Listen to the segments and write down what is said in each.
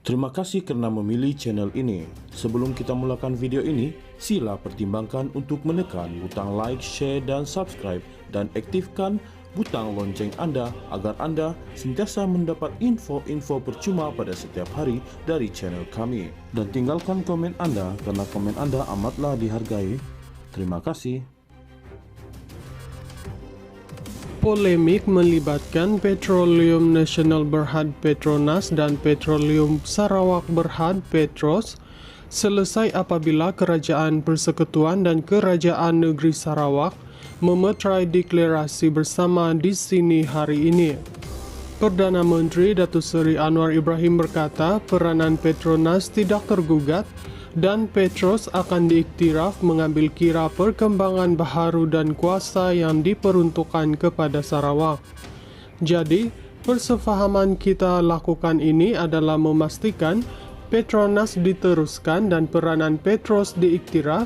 Terima kasih karena memilih channel ini. Sebelum kita mulakan video ini, sila pertimbangkan untuk menekan butang like, share, dan subscribe, dan aktifkan butang lonceng Anda agar Anda sentiasa mendapat info-info percuma pada setiap hari dari channel kami. Dan tinggalkan komen Anda karena komen Anda amatlah dihargai. Terima kasih. Polemik melibatkan Petroleum Nasional Berhad Petronas dan Petroleum Sarawak Berhad Petros selesai apabila Kerajaan Persekutuan dan Kerajaan Negeri Sarawak memeterai deklarasi bersama di sini hari ini. Perdana Menteri Datuk Seri Anwar Ibrahim berkata peranan Petronas tidak tergugat dan Petros akan diiktiraf mengambil kira perkembangan baharu dan kuasa yang diperuntukkan kepada Sarawak. Jadi, persefahaman kita lakukan ini adalah memastikan Petronas diteruskan dan peranan Petros diiktiraf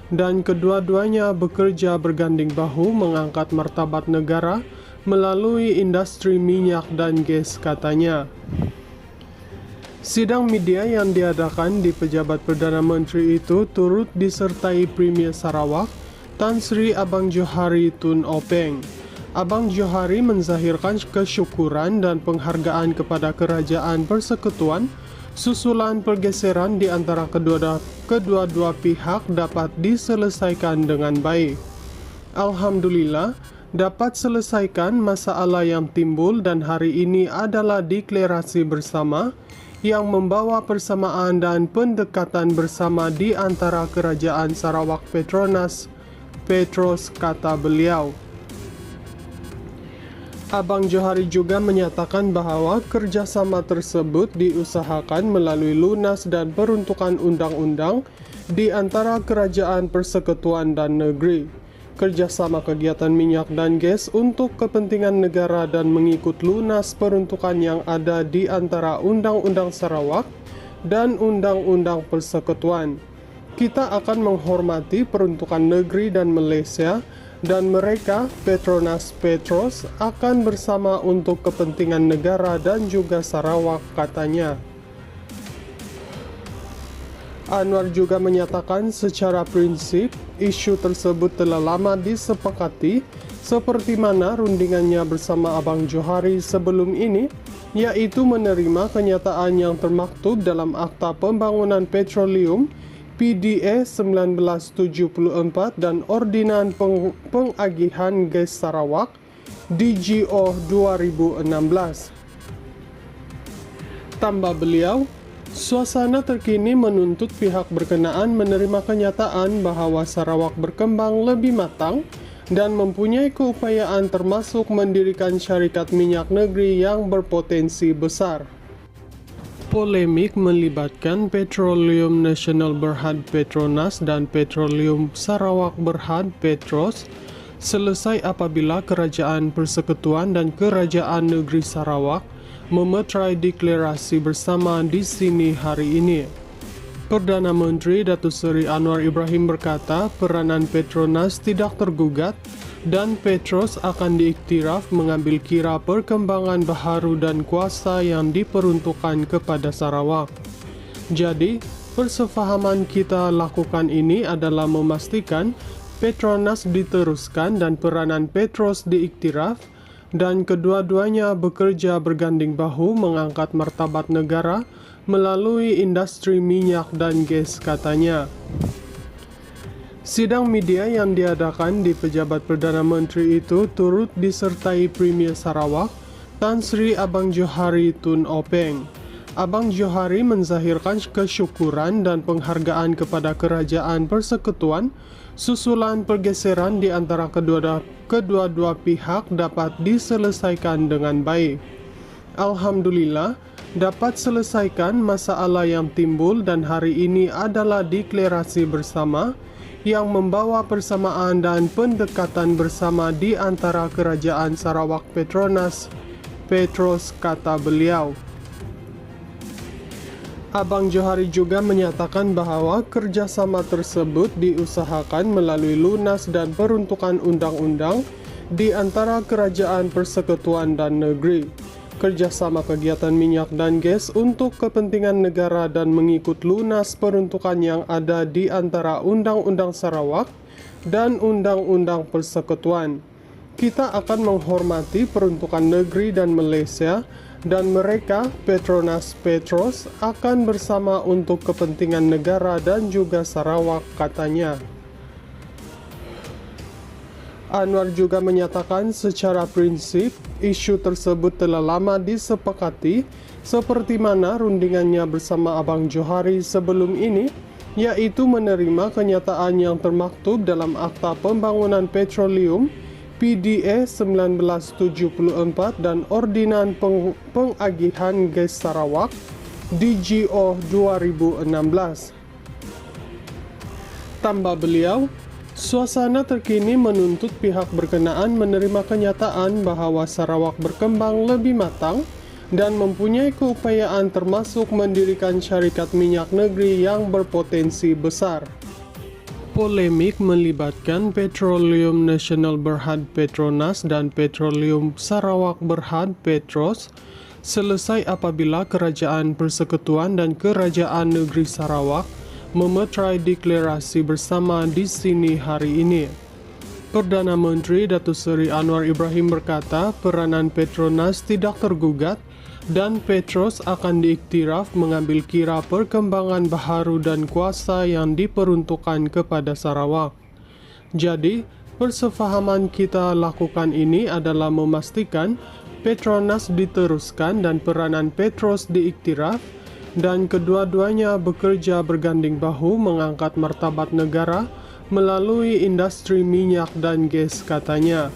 dan kedua-duanya bekerja berganding bahu mengangkat martabat negara melalui industri minyak dan gas, katanya. Sidang media yang diadakan di pejabat Perdana Menteri itu turut disertai Premier Sarawak, Tan Sri Abang Johari Tun Openg. Abang Johari menzahirkan kesyukuran dan penghargaan kepada Kerajaan Persekutuan susulan pergeseran di antara kedua-dua pihak dapat diselesaikan dengan baik. Alhamdulillah, dapat selesaikan masalah yang timbul dan hari ini adalah deklarasi bersama yang membawa persamaan dan pendekatan bersama di antara Kerajaan Sarawak Petronas, Petros, kata beliau. Abang Johari juga menyatakan bahawa kerjasama tersebut diusahakan melalui lunas dan peruntukan undang-undang di antara Kerajaan Persekutuan dan Negeri. Kerjasama kegiatan minyak dan gas untuk kepentingan negara dan mengikut lunas peruntukan yang ada di antara Undang-Undang Sarawak dan Undang-Undang Persekutuan. Kita akan menghormati peruntukan negeri dan Malaysia dan mereka, Petronas Petros, akan bersama untuk kepentingan negara dan juga Sarawak, katanya. Anwar juga menyatakan secara prinsip isu tersebut telah lama disepakati seperti mana rundingannya bersama Abang Johari sebelum ini, yaitu menerima kenyataan yang termaktub dalam Akta Pembangunan Petroleum PDA 1974 dan Ordinan Pengagihan Gas Sarawak DGO 2016. Tambah beliau, suasana terkini menuntut pihak berkenaan menerima kenyataan bahawa Sarawak berkembang lebih matang dan mempunyai keupayaan termasuk mendirikan syarikat minyak negeri yang berpotensi besar. Polemik melibatkan Petroleum Nasional Berhad Petronas dan Petroleum Sarawak Berhad Petros selesai apabila Kerajaan Persekutuan dan Kerajaan Negeri Sarawak memeterai deklarasi bersama di sini hari ini. Perdana Menteri Datuk Seri Anwar Ibrahim berkata peranan Petronas tidak tergugat dan Petros akan diiktiraf mengambil kira perkembangan baharu dan kuasa yang diperuntukkan kepada Sarawak. Jadi, persefahaman kita lakukan ini adalah memastikan Petronas diteruskan dan peranan Petros diiktiraf dan kedua-duanya bekerja berganding bahu mengangkat martabat negara melalui industri minyak dan gas, katanya. Sidang media yang diadakan di pejabat Perdana Menteri itu turut disertai Premier Sarawak, Tan Sri Abang Johari Tun Openg. Abang Johari menzahirkan kesyukuran dan penghargaan kepada Kerajaan Persekutuan susulan pergeseran di antara kedua-dua pihak dapat diselesaikan dengan baik. Alhamdulillah, dapat selesaikan masalah yang timbul dan hari ini adalah deklarasi bersama yang membawa persamaan dan pendekatan bersama di antara Kerajaan Sarawak Petronas, Petros, kata beliau. Abang Johari juga menyatakan bahawa kerjasama tersebut diusahakan melalui lunas dan peruntukan undang-undang di antara Kerajaan Persekutuan dan Negeri. kerjasama kegiatan minyak dan gas untuk kepentingan negara dan mengikut lunas peruntukan yang ada di antara Undang-Undang Sarawak dan Undang-Undang Persekutuan. Kita akan menghormati peruntukan negeri dan Malaysia, dan mereka, Petronas Petros, akan bersama untuk kepentingan negara dan juga Sarawak, katanya. Anwar juga menyatakan secara prinsip, isu tersebut telah lama disepakati seperti mana rundingannya bersama Abang Johari sebelum ini, yaitu menerima kenyataan yang termaktub dalam Akta Pembangunan Petroleum PDA 1974 dan Ordinan Pengagihan Gas Sarawak DGO 2016. Tambah beliau, suasana terkini menuntut pihak berkenaan menerima kenyataan bahwa Sarawak berkembang lebih matang dan mempunyai keupayaan termasuk mendirikan syarikat minyak negeri yang berpotensi besar. Polemik melibatkan Petroleum Nasional Berhad Petronas dan Petroleum Sarawak Berhad Petros selesai apabila Kerajaan Persekutuan dan Kerajaan Negeri Sarawak memeterai deklarasi bersama di sini hari ini. Perdana Menteri Datuk Seri Anwar Ibrahim berkata peranan Petronas tidak tergugat dan Petros akan diiktiraf mengambil kira perkembangan baharu dan kuasa yang diperuntukkan kepada Sarawak. Jadi, persefahaman kita lakukan ini adalah memastikan Petronas diteruskan dan peranan Petros diiktiraf, dan kedua-duanya bekerja berganding bahu mengangkat martabat negara melalui industri minyak dan gas, katanya.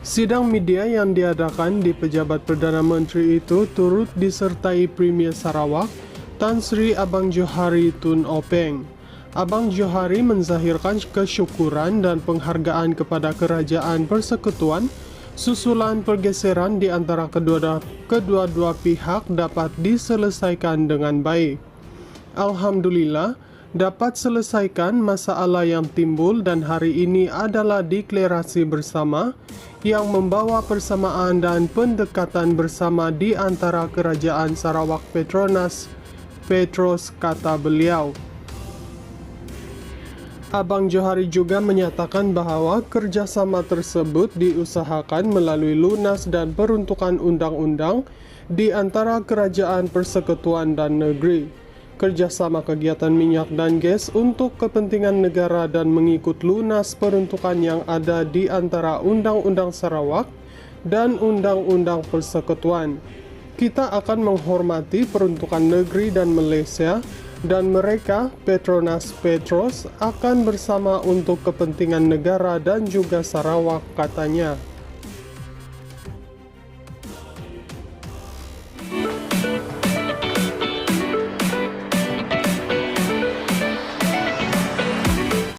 Sidang media yang diadakan di Pejabat Perdana Menteri itu turut disertai Premier Sarawak, Tan Sri Abang Johari Tun Openg. Abang Johari menzahirkan kesyukuran dan penghargaan kepada Kerajaan Persekutuan susulan pergeseran di antara kedua-dua pihak dapat diselesaikan dengan baik. Alhamdulillah, dapat selesaikan masalah yang timbul dan hari ini adalah deklarasi bersama yang membawa persamaan dan pendekatan bersama di antara Kerajaan Sarawak Petronas Petros, kata beliau. Abang Johari juga menyatakan bahawa kerjasama tersebut diusahakan melalui lunas dan peruntukan undang-undang di antara Kerajaan Persekutuan dan Negeri, kerjasama kegiatan minyak dan gas untuk kepentingan negara dan mengikut lunas peruntukan yang ada di antara Undang-Undang Sarawak dan Undang-Undang Persekutuan. Kita akan menghormati peruntukan negeri dan Malaysia, dan mereka, Petronas Petros, akan bersama untuk kepentingan negara dan juga Sarawak, katanya.